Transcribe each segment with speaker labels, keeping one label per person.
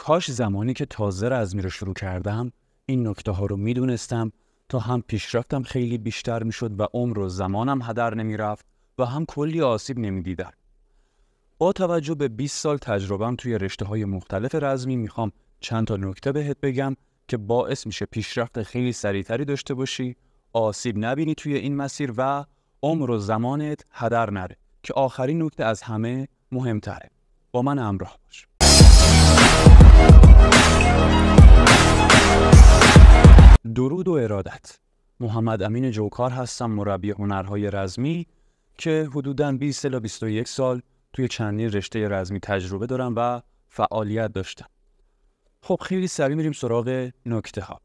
Speaker 1: کاش زمانی که تازه رزمی رو شروع کردم این نکته ها رو میدونستم تا هم پیشرفتم خیلی بیشتر میشد و عمر و زمانم هدر نمیرفت و هم کلی آسیب نمیدیدم. با توجه به 20 سال تجربه‌ام توی رشته‌های مختلف رزمی میخوام چند تا نکته بهت بگم که باعث میشه پیشرفت خیلی سریعتری داشته باشی، آسیب نبینی توی این مسیر و عمر و زمانت هدر نره که آخرین نکته از همه مهمتره. با من همراه باش. درود و ارادت. محمد امین جوکار هستم، مربی هنرهای رزمی که حدوداً 20 الی 21 سال توی چندین رشته رزمی تجربه دارم و فعالیت داشتم. خب خیلی سریع میریم سراغ نکته ها.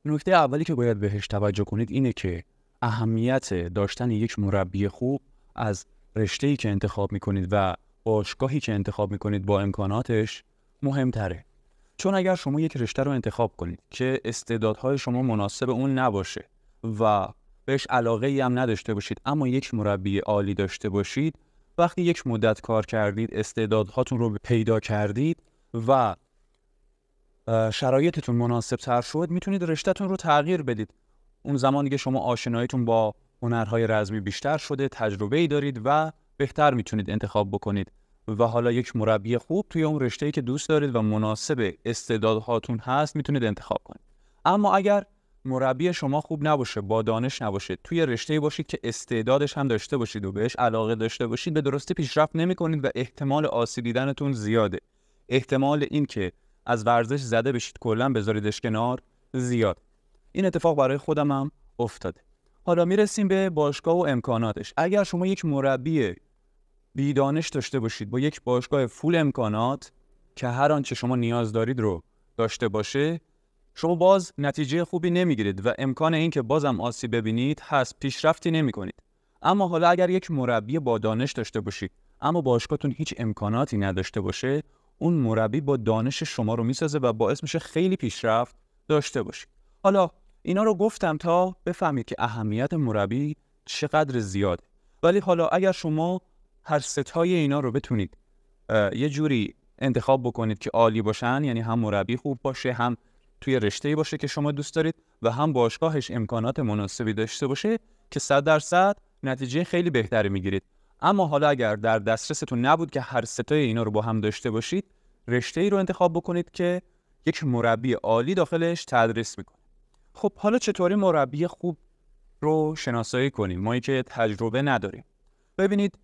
Speaker 1: نکته اولی که باید بهش توجه کنید اینه که اهمیت داشتن یک مربی خوب از رشته‌ای که انتخاب میکنید و باشگاهی که انتخاب میکنید با امکاناتش مهمتره. چون اگر شما یک رشته رو انتخاب کنید که استعدادهای شما مناسب اون نباشه و بهش علاقه‌ای هم نداشته باشید اما یک مربی عالی داشته باشید، وقتی یک مدت کار کردید، استعدادهاتون رو پیدا کردید و شرایطتون مناسب تر شد، میتونید رشته‌تون رو تغییر بدید. اون زمانی که شما آشناییتون با هنرهای رزمی بیشتر شده، تجربه‌ای دارید و بهتر میتونید انتخاب بکنید و حالا یک مربی خوب توی اون رشته‌ای که دوست دارید و مناسب استعدادهاتون هست میتونید انتخاب کنید. اما اگر مربی شما خوب نباشه، با دانش نباشه، توی رشته‌ای باشید که استعدادش هم داشته باشید و بهش علاقه داشته باشید، به درستی پیشرفت نمی‌کنید و احتمال آسیب دیدنتون زیاده. احتمال این که از ورزش زده بشید کلاً بذاریدش کنار زیاد. این اتفاق برای خودم هم افتاده. حالا میرسیم به باشگاه و امکاناتش. اگر شما یک مربی بیدانش داشته باشید با یک باشگاه فول امکانات که هر آنچه شما نیاز دارید رو داشته باشه، شما باز نتیجه خوبی نمیگیرید و امکان این که بازم آسیب ببینید هست، پیشرفتی نمی‌کنید. اما حالا اگر یک مربی با دانش داشته باشید اما باشگاهتون هیچ امکاناتی نداشته باشه، اون مربی با دانش شما رو میسازه و باعث میشه خیلی پیشرفت داشته باشید. حالا اینا رو گفتم تا بفهمید که اهمیت مربی چقدر زیاده. ولی حالا اگر شما هر ستای اینا رو بتونید یه جوری انتخاب بکنید که عالی باشن، یعنی هم مربی خوب باشه، هم توی رشته‌ای باشه که شما دوست دارید و هم باشگاهش امکانات مناسبی داشته باشه، که 100% نتیجه خیلی بهتری میگیرید. اما حالا اگر در دسترستون نبود که هر ستای اینا رو با هم داشته باشید، رشته‌ای رو انتخاب بکنید که یک مربی عالی داخلش تدریس میکنه. خب حالا چطوری مربی خوب رو شناسایی کنیم ما که تجربه نداریم؟ ببینید،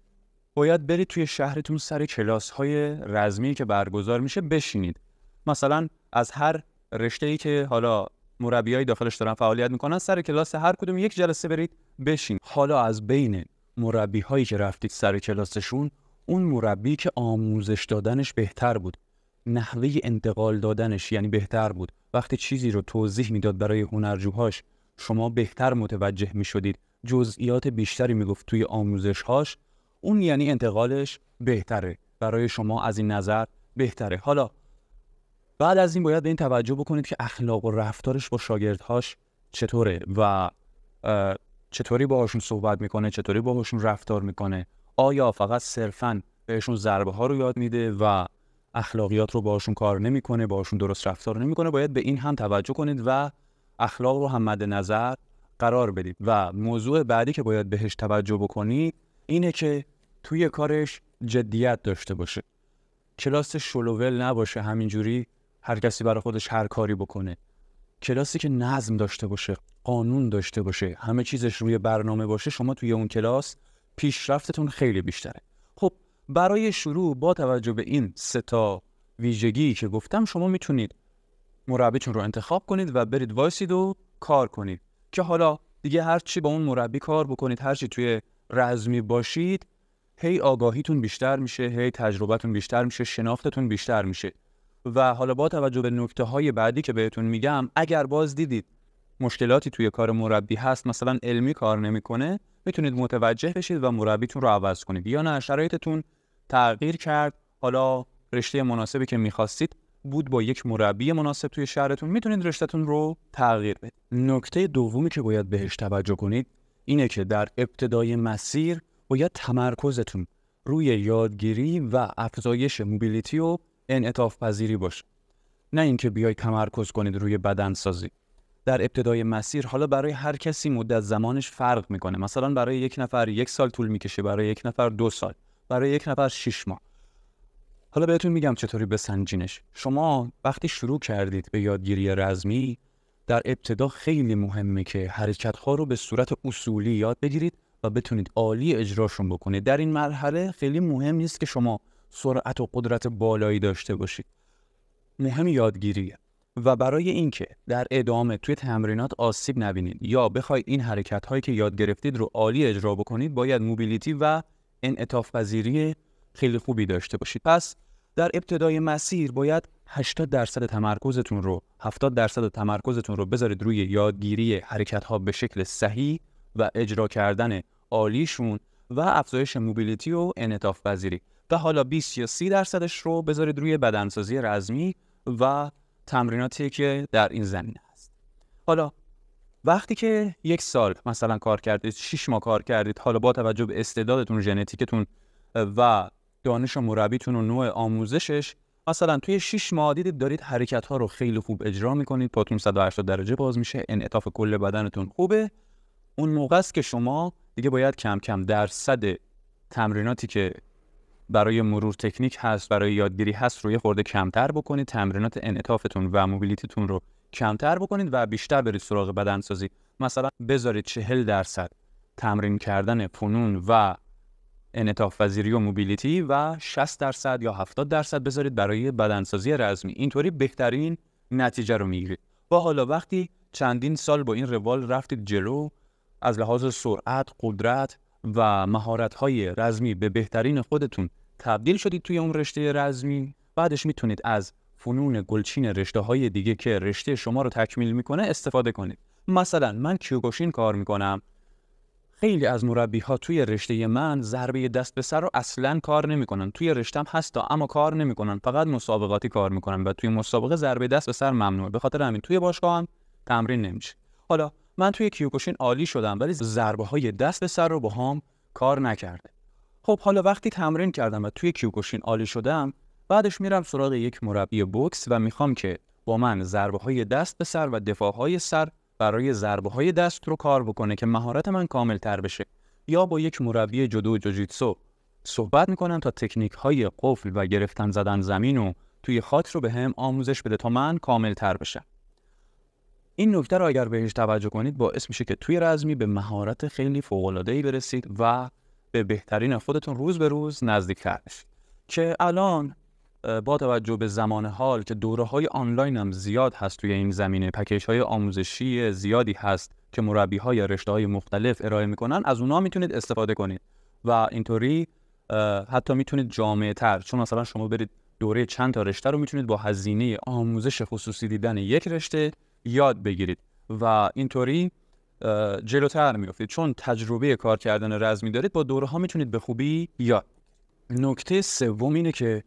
Speaker 1: باید برید توی شهرتون سر کلاس‌های رزمی که برگزار میشه بشینید. مثلا از هر رشته‌ای که حالا مربیای داخلش دارن فعالیت میکنن، سر کلاس هر کدوم یک جلسه برید بشین. حالا از بین مربی‌هایی که رفتید سر کلاسشون، اون مربی که آموزش دادنش بهتر بود، نحوه انتقال دادنش یعنی بهتر بود، وقتی چیزی رو توضیح میداد برای هنرجوهاش شما بهتر متوجه میشدید، جزئیات بیشتری میگفت توی آموزش‌هاش، اون یعنی انتقالش بهتره برای شما، از این نظر بهتره. حالا بعد از این باید به این توجه بکنید که اخلاق و رفتارش با شاگردهاش چطوره و چطوری باهاشون صحبت میکنه، چطوری باهاشون رفتار میکنه. آیا فقط صرفاً بهشون ضربه ها رو یاد میده و اخلاقیات رو باهاشون کار نمیکنه، باهاشون درست رفتار نمیکنه؟ باید به این هم توجه کنید و اخلاق رو هم مد نظر قرار بدید. و موضوع بعدی که باید بهش توجه بکنید اینه که توی کارش جدیت داشته باشه. کلاس شلوول نباشه همینجوری هر کسی برای خودش هر کاری بکنه. کلاسی که نظم داشته باشه، قانون داشته باشه، همه چیزش روی برنامه باشه، شما توی اون کلاس پیشرفتتون خیلی بیشتره. خب برای شروع با توجه به این 3 تا ویژگی که گفتم، شما میتونید مربیتون رو انتخاب کنید و برید وایسید و کار کنید که حالا دیگه هر چی با اون مربی کار بکنید، هر چی توی رزمی باشید، هی آگاهیتون بیشتر میشه، هی تجربتون بیشتر میشه، شناختتون بیشتر میشه. و حالا با توجه به نکته‌های بعدی که بهتون میگم، اگر باز دیدید مشکلاتی توی کار مربی هست، مثلا علمی کار نمیکنه، میتونید متوجه بشید و مربیتون رو عوض کنید، یا نه شرایطتون تغییر کرد، حالا رشته مناسبی که میخواستید بود با یک مربی مناسب توی شهرتون، میتونید رشته‌تون رو تغییر بدید. نکته دومی که باید بهش توجه کنید اینه که در ابتدای مسیر باید تمرکزتون روی یادگیری و افزایش موبیلیتی و انعطاف پذیری باشه. نه اینکه بیای تمرکز کنید روی بدنسازی. در ابتدای مسیر حالا برای هر کسی مدت زمانش فرق میکنه. مثلا برای یک نفر 1 سال طول میکشه، برای یک نفر 2 سال، برای یک نفر 6 ماه. حالا بهتون میگم چطوری بسنجینش. شما وقتی شروع کردید به یادگیری رزمی، در ابتدا خیلی مهمه که حرکت‌ها رو به صورت اصولی یاد بگیرید و بتونید عالی اجراشون بکنید. در این مرحله خیلی مهم نیست که شما سرعت و قدرت بالایی داشته باشید. مهم یادگیریه. و برای اینکه در ادامه توی تمرینات آسیب نبینید یا بخواید این حرکت‌هایی که یاد گرفتید رو عالی اجرا بکنید، باید موبیلیتی و انعطاف پذیری خیلی خوبی داشته باشید. پس در ابتدای مسیر باید 80% تمرکزتون رو 70% تمرکزتون رو بذارید روی یادگیری حرکت‌ها به شکل صحیح و اجرا کردن عالیشون و افزایش موبیلیتی و انعطاف پذیری. و حالا 20 یا 30% رو بذارید روی بدنسازی رزمی و تمریناتی که در این زمینه هست. حالا وقتی که 1 سال مثلا کار کردید، 6 ماه کار کردید، حالا با توجه به استعدادتون، ژنتیکتون و دانش مربیتون و نوع آموزشش، مثلا توی 6 ماه دیدید دارید حرکت‌ها رو خیلی خوب اجرا می‌کنید، پاتون 180 درجه باز میشه، انعطاف کل بدنتون خوبه، اون موقع است که شما دیگه باید کم کم درصد تمریناتی که برای مرور تکنیک هست، برای یادگیری هست رو یه خورده کمتر بکنید، تمرینات انعطافتون و موبیلیتیتون رو کمتر بکنید و بیشتر برید سراغ بدنسازی. مثلا بذارید 40% تمرین کردن فنون و انعطاف پذیری و موبیلیتی و 60% یا 70% بذارید برای بدنسازی رزمی. اینطوری بهترین نتیجه رو میگیرید. و حالا وقتی چندین سال با این روال رفتید جلو، از لحاظ سرعت، قدرت و مهارت‌های رزمی به بهترین خودتون تبدیل شدید توی اون رشته رزمی، بعدش میتونید از فنون گلچین رشته‌های دیگه که رشته شما رو تکمیل میکنه استفاده کنید. مثلا من کیوکوشین کار میکنم. خیلی از مربی‌ها توی رشته من ضربه دست به سر رو اصلاً کار نمی‌کنن. توی رشته‌ام هستا اما کار نمی‌کنن، فقط مسابقاتی کار می‌کنن و توی مسابقه ضربه دست به سر ممنوعه. به خاطر همین توی باشگاهم تمرین نمیشه. حالا من توی کیوکوشین عالی شدم ولی ضربه‌های دست به سر رو باهام کار نکرده. خب حالا وقتی تمرین کردم و توی کیوکوشین عالی شدم، بعدش میرم سراغ یک مربی بوکس و میخوام که با من ضربه‌های دست به سر و دفاع‌های سر برای ضربه‌های دست رو کار بکنه که مهارت من کامل‌تر بشه. یا با یک مربی جودو و جوجیتسو صحبت میکنم تا تکنیک‌های قفل و گرفتن زدن زمین و توی خاط رو بهم آموزش بده تا من کامل‌تر بشم. این نکته رو اگر بهش توجه کنید باعث میشه که توی رزمی به مهارت خیلی فوق‌العاده‌ای برسید و به بهترین خودتون روز به روز نزدیک‌تر بشید. که الان با توجه به زمان حال که دوره‌های آنلاین هم زیاد هست توی این زمینه، پکیج‌های آموزشی زیادی هست که مربی‌های رشته‌های مختلف ارائه می‌کنن، از اونها میتونید استفاده کنید و اینطوری حتی میتونید جامع‌تر، چون مثلا شما برید دوره چند تا رشته رو میتونید با هزینه آموزش خصوصی دیدن یک رشته یاد بگیرید و اینطوری جلوتر میافتید، چون تجربه کار کردن رزمی دارید، با دوره‌ها میتونید به خوبی یاد. نکته سوم اینه که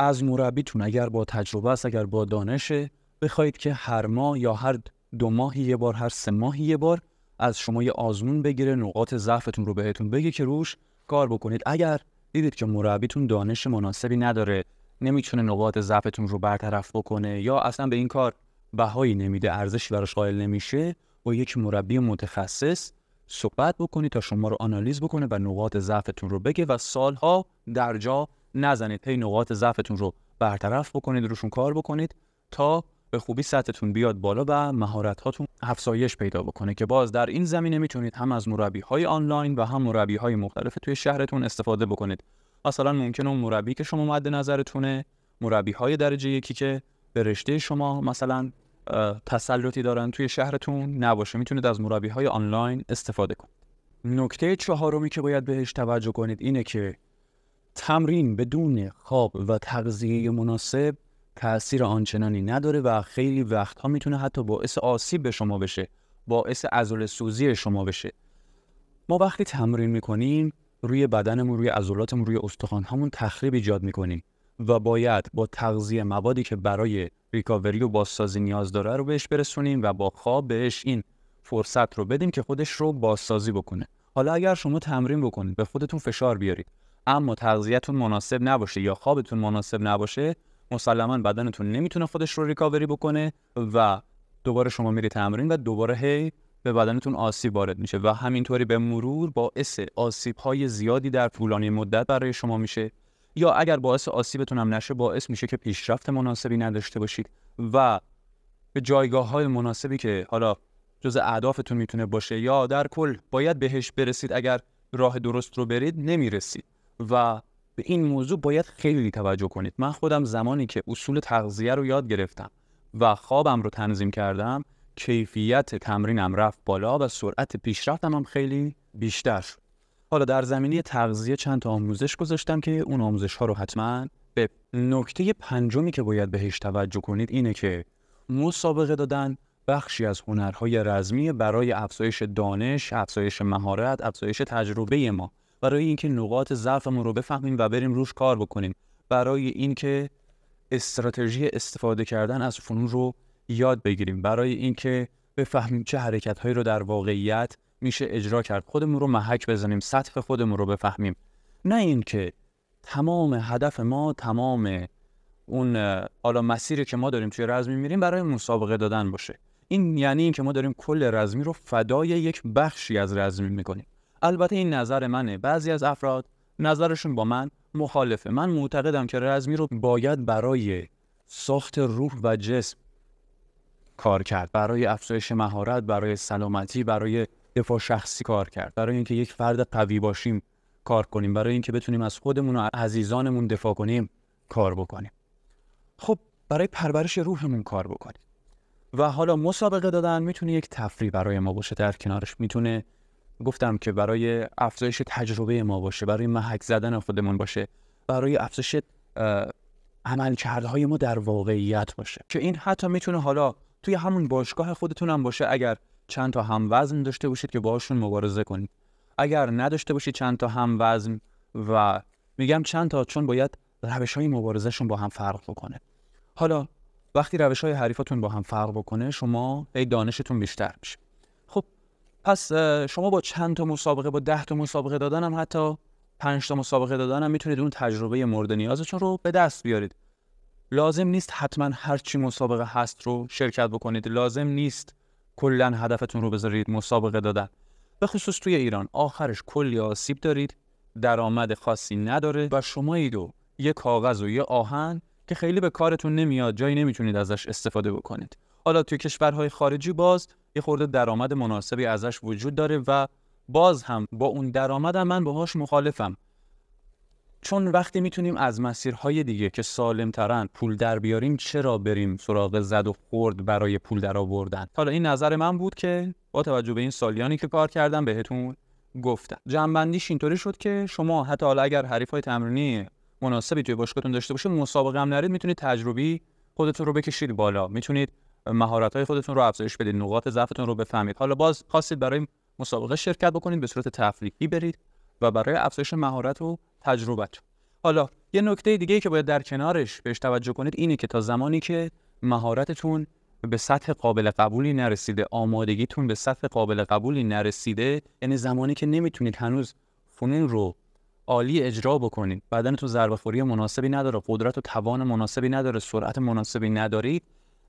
Speaker 1: از مربیتون اگر با تجربه است، اگر با دانشه، بخواید که هر ماه یا هر 2 ماهی یه بار، هر 3 ماهی یه بار از شما یه آزمون بگیره، نقاط ضعفتون رو بهتون بگه که روش کار بکنید. اگر دیدید که مربیتون دانش مناسبی نداره، نمیتونه نقاط ضعفتون رو برطرف بکنه یا اصلا به این کار بهایی نمیده، ارزشی براش قائل نمیشه، با یک مربی متخصص صحبت بکنید تا شما رو آنالیز بکنه و نقاط ضعفتون رو بگه و سالها در جا نزنید. هی نقاط ضعفتون رو برطرف بکنید، روشون کار بکنید تا به خوبی سطحتون بیاد بالا و مهارت‌هاتون افزایش پیدا بکنه. که باز در این زمینه میتونید هم از مربی‌های آنلاین و هم مربی‌های مختلف توی شهرتون استفاده بکنید. مثلا ممکنه اون مربی که شما مد نظرتونه، مربی‌های درجه یکی که به رشته شما مثلا تسلطی دارن توی شهرتون نباشه، میتونید از مربی‌های آنلاین استفاده کنید. نکته چهارمی که باید بهش توجه کنید اینه که تمرین بدون خواب و تغذیه مناسب تأثیر آنچنانی نداره و خیلی وقتها میتونه حتی باعث آسیب به شما بشه، باعث عضله‌سوزی شما بشه. ما وقتی تمرین میکنیم روی بدنمون، روی عضلاتمون، روی استخوان‌هامون تخریب ایجاد میکنیم و باید با تغذیه موادی که برای ریکاوری و بازسازی نیاز داره رو بهش برسونیم و با خواب بهش این فرصت رو بدیم که خودش رو بازسازی بکنه. حالا اگر شما تمرین بکنید، به خودتون فشار بیارید، اما تغذیه‌تون مناسب نباشه یا خوابتون مناسب نباشه، مسلماً بدنتون نمیتونه خودش رو ریکاوری بکنه و دوباره شما میری تمرین و دوباره هی به بدنتون آسیب وارد میشه و همینطوری به مرور باعث آسیب‌های زیادی در طولانی مدت برای شما میشه، یا اگر باعث آسیبتون هم نشه باعث میشه که پیشرفت مناسبی نداشته باشید و به جایگاه‌های مناسبی که حالا جزء اهدافتون میتونه باشه یا در کل باید بهش برسید اگر راه درست رو برید نمیرسید و به این موضوع باید خیلی توجه کنید. من خودم زمانی که اصول تغذیه رو یاد گرفتم و خوابم رو تنظیم کردم، کیفیت تمرینم رفت بالا و سرعت پیشرفتم هم خیلی بیشتر شد. حالا در زمینه تغذیه چند تا آموزش گذاشتم که اون آموزش‌ها رو حتما به نکته پنجمی که باید بهش توجه کنید اینه که مسابقه دادن بخشی از هنرهای رزمی برای افزایش دانش، افزایش مهارت، افزایش تجربه ما، برای اینکه نقاط ضعفمون رو بفهمیم و بریم روش کار بکنیم، برای اینکه استراتژی استفاده کردن از فنون رو یاد بگیریم، برای اینکه بفهمیم چه حرکت‌هایی رو در واقعیت میشه اجرا کرد، خودمون رو محک بزنیم، سطح خودمون رو بفهمیم. نه اینکه تمام هدف ما، تمام اون حالا مسیری که ما داریم توی رزمی میریم برای مسابقه دادن باشه. این یعنی اینکه ما داریم کل رزمی رو فدای یک بخشی از رزمی میکنیم. البته این نظر منه، بعضی از افراد نظرشون با من مخالفه. من معتقدم که رزمی رو باید برای ساخت روح و جسم کار کرد، برای افزایش مهارت، برای سلامتی، برای دفاع شخصی کار کرد، برای اینکه یک فرد قوی باشیم کار کنیم، برای اینکه بتونیم از خودمون و عزیزانمون دفاع کنیم کار بکنیم. خب برای پرورش روحمون کار بکنیم. و حالا مسابقه دادن میتونه یک تفریح برای ما باشه، در کنارش میتونه گفتم که برای افزایش تجربه ما باشه، برای محک زدن خودمون باشه، برای افزایش عملکردهای ما در واقعیت باشه، که این حتی میتونه حالا توی همون باشگاه خودتون هم باشه. اگر چند تا هموزن داشته باشید که باهاشون مبارزه کنید، اگر نداشته باشید چند تا هموزن، و میگم چند تا چون باید روش‌های مبارزه‌شون با هم فرق بکنه. حالا وقتی روش‌های حریفتون با هم فرق بکنه شما دانشتون بیشتر میشه. خب پس شما با چند تا مسابقه، با 10 تا مسابقه دادن هم، حتی 5 تا مسابقه دادن هم میتونید اون تجربه مورد نیازتون رو به دست بیارید. لازم نیست حتما هر چی مسابقه هست رو شرکت بکنید، لازم نیست کلا هدفتون رو بذارید مسابقه دادن. به خصوص توی ایران آخرش کلی آسیب دارید، درآمد خاصی نداره و شما یه کاغذ و یه آهن که خیلی به کارتون نمیاد، جایی نمیتونید ازش استفاده بکنید. حالا توی کشورهای خارجی باز یه خورده درآمد مناسبی ازش وجود داره و باز هم با اون درآمد من باهاش مخالفم، چون وقتی میتونیم از مسیرهای دیگه که سالم ترن پول در بیاریم چرا بریم سراغ زد و خورد برای پول در آوردن؟ حالا این نظر من بود که با توجه به این سالیانی که کار کردم بهتون گفتم. جمع‌بندیش اینطوری شد که شما حتی حالا اگر حریفای تمرینی مناسبی توی باشگاهتون داشته باشه، مسابقه هم نرید، میتونید تجربی خودتون رو بکشید بالا، میتونید مهارت‌های خودتون رو افزایش بدید، نقاط ضعفتون رو بفهمید. حالا باز خواستید برای مسابقه شرکت بکنید، به صورت تفریحی برید و برای افزایش مهارت و تجربت. حالا یه نکته دیگه‌ای که باید در کنارش بهش توجه کنید اینه که تا زمانی که مهارتتون به سطح قابل قبولی نرسیده، آمادگیتون به سطح قابل قبولی نرسیده، یعنی زمانی که نمیتونید هنوز فنون رو عالی اجرا بکنید، بدنتون ضربه‌خوری مناسبی نداره، قدرت و توان مناسبی نداره، سرعت مناسبی ندارید،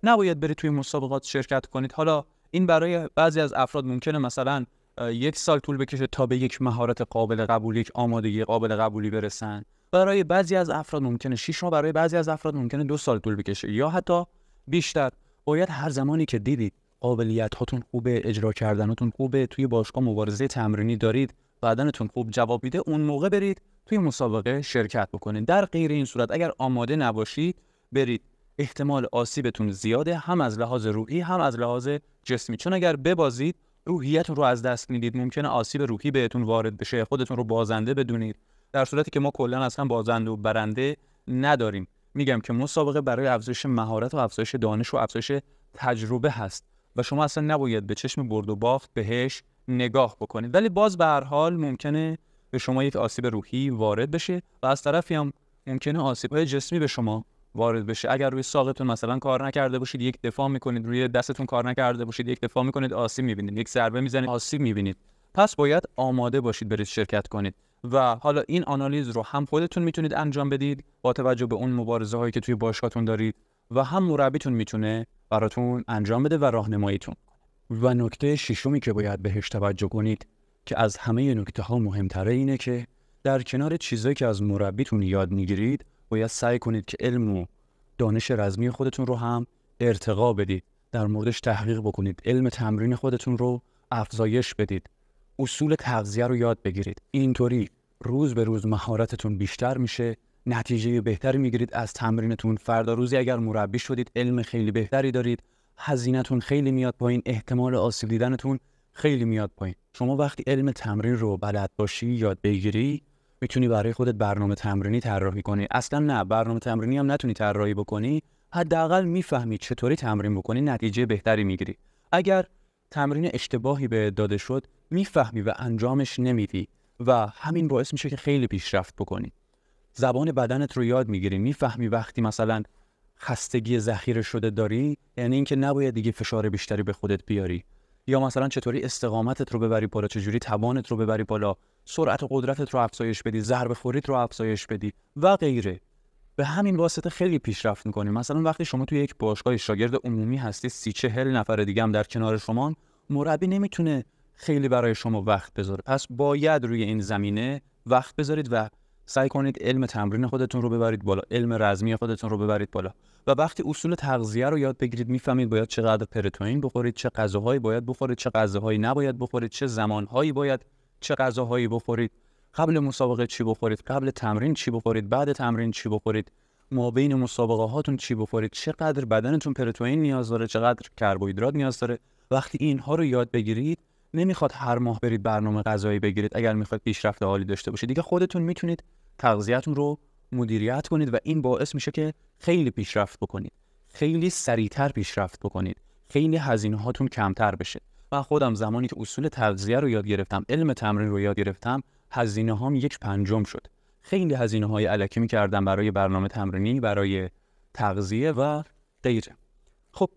Speaker 1: نباید برید توی مسابقات شرکت کنید. حالا این برای بعضی از افراد ممکنه مثلا 1 سال طول بکشه تا به یک مهارت قابل قبولی، یک آمادگی قابل قبولی برسن. برای بعضی از افراد ممکنه 6 ماه، برای بعضی از افراد ممکنه 2 سال طول بکشه یا حتی بیشتر. باید هر زمانی که دیدید قابلیت هاتون خوبه، اجرا کردنتون خوبه، توی باشگاه مبارزه تمرینی دارید، بدنتون خوب جواب میده، اون موقع برید توی مسابقه شرکت بکنید. در غیر این صورت اگر آماده نباشید برید، احتمال آسیبتون زیاده، هم از لحاظ روحی هم از لحاظ جسمی، چون اگر ببازید روحیتون رو از دست میدید، ممکنه آسیب روحی بهتون وارد بشه، خودتون رو بازنده بدونید، در صورتی که ما کلا اصلا بازنده و برنده نداریم. میگم که مسابقه برای افزایش مهارت و افزایش دانش و افزایش تجربه هست و شما اصلا نباید به چشم برد و باخت بهش نگاه بکنید، ولی باز به هر حال ممکنه به شما یک آسیب روحی وارد بشه و از طرفی هم ممکنه آسیب‌های جسمی به شما وارد بشه. اگر روی ساقتون مثلا کار نکرده باشید یک دفاع میکنید، روی دستتون کار نکرده باشید یک دفاع میکنید آسیب میبینید، یک ضربه میزنید آسیب میبینید. پس باید آماده باشید برید شرکت کنید و حالا این آنالیز رو هم خودتون میتونید انجام بدید با توجه به اون مبارزه هایی که توی باشگاهتون دارید و هم مربیتون میتونه براتون انجام بده و راهنماییتون. و نکته ششمی که باید بهش توجه کنید که از همه نکته ها مهمتره اینه که در کنار چیزایی که از مربیتون یاد میگیرید باید سعی کنید که علم و دانش رزمی خودتون رو هم ارتقا بدید، در موردش تحقیق بکنید، علم تمرین خودتون رو افزایش بدید، اصول تغذیه رو یاد بگیرید. اینطوری روز به روز مهارتتون بیشتر میشه، نتیجه بهتری میگیرید از تمرینتون. فردا روزی اگر مربی شدید علم خیلی بهتری دارید، هزینه‌تون خیلی میاد پایین، احتمال آسیب دیدنتون خیلی میاد پایین. شما وقتی علم تمرین رو بلد باشی، یاد بگیری، میتونی برای خودت برنامه تمرینی طراحی کنی. اصلا نه برنامه تمرینی هم نتونی طراحی بکنی، حداقل میفهمی چطوری تمرین بکنی، نتیجه بهتری میگیری. اگر تمرین اشتباهی به داده شد میفهمی و انجامش نمیدی و همین باعث میشه که خیلی پیشرفت بکنی. زبان بدنت رو یاد میگیری، میفهمی وقتی مثلا خستگی ذخیره شده داری، یعنی اینکه نباید دیگه فشار بیشتری به خودت بیاری، یا مثلا چطوری استقامتت رو ببری بالا، چجوری توانت رو ببری بالا، سرعت و قدرتت رو افزایش بدی، ضربه خوریت رو افزایش بدی و غیره. به همین واسطه خیلی پیشرفت می‌کنی. مثلا وقتی شما توی یک باشگاه شاگرد عمومی هستی، 30-40 نفر دیگه هم در کنار شما، مربی نمیتونه خیلی برای شما وقت بذاره. پس باید روی این زمینه وقت بذارید و سعی کنید علم تمرین خودتون رو ببرید بالا، علم رزمی خودتون رو ببرید بالا. و وقتی اصول تغذیه رو یاد بگیرید، میفهمید باید چقدر پروتئین بخورید، چه غذاهایی باید بخورید، چه غذاهایی نباید بخورید، چه زمانهایی باید چه غذاهایی بخورید، قبل مسابقه چی بخورید، قبل تمرین چی بخورید، بعد تمرین چی بخورید، مابین مسابقه هاتون چی بخورید، چقدر بدنتون پروتئین نیاز داره، چقدر کربوهیدرات نیاز داره. وقتی اینها رو یاد بگیرید، نمیخواد هر ماه برید برنامه غذایی بگیرید. اگر میخواید پیشرفت عالی داشته باشید، دیگه خودتون میتونید تغذیه‌تون رو مدیریت کنید و این باعث میشه که خیلی پیشرفت بکنید، خیلی سریعتر پیشرفت بکنید، خیلی هزینه هاتون کمتر بشه. من خودم زمانی که اصول تغذیه رو یاد گرفتم، علم تمرین رو یاد گرفتم، هزینه هام 1/5 شد. خیلی هزینه های الکی می‌کردم برای برنامه تمرینی، برای تغذیه و غیره. خب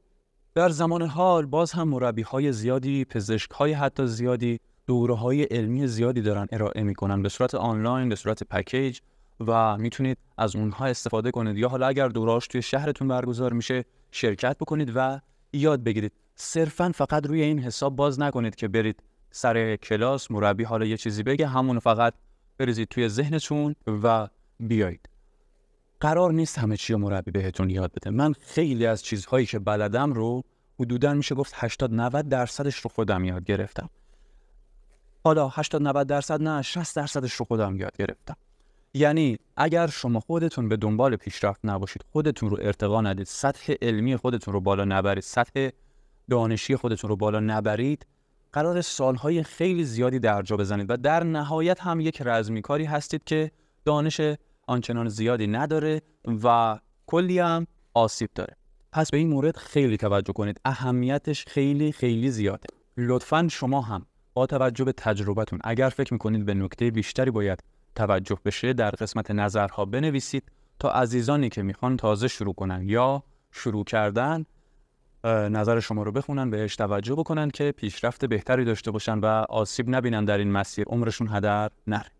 Speaker 1: در زمان حال باز هم مربی‌های زیادی، پزشک‌های حتی زیادی، دوره‌های علمی زیادی دارن ارائه می‌کنن به صورت آنلاین، به صورت پکیج و میتونید از اونها استفاده کنید، یا حالا اگر دوره‌اش توی شهرتون برگزار میشه شرکت بکنید و یاد بگیرید. صرفاً فقط روی این حساب باز نکنید که برید سر کلاس مربی حالا یه چیزی بگه همون فقط بریزید توی ذهنتون و بیایید. قرار نیست همه چی رو مربی بهتون یاد بده. من خیلی از چیزهایی که بلدم رو حدوداً میشه گفت 80-90% رو خودم یاد گرفتم. حالا 80-90% نه، 60% رو خودم یاد گرفتم. یعنی اگر شما خودتون به دنبال پیشرفت نباشید، خودتون رو ارتقا ندید، سطح علمی خودتون رو بالا نبرید، سطح دانشی خودتون رو بالا نبرید، قرار سالهای خیلی زیادی درجا بزنید و در نهایت هم یک رزمی کاری هستید که دانش آنچنان زیادی نداره و کلی هم آسیب داره. پس به این مورد خیلی توجه کنید، اهمیتش خیلی خیلی زیاده. لطفاً شما هم با توجه به تجربتون اگر فکر میکنید به نکته بیشتری باید توجه بشه، در قسمت نظرها بنویسید تا عزیزانی که میخوان تازه شروع کنن یا شروع کردن نظر شما رو بخونن، بهش توجه بکنن که پیشرفت بهتری داشته باشن و آسیب نبینن در این مسیر، عمرشون هدر نره.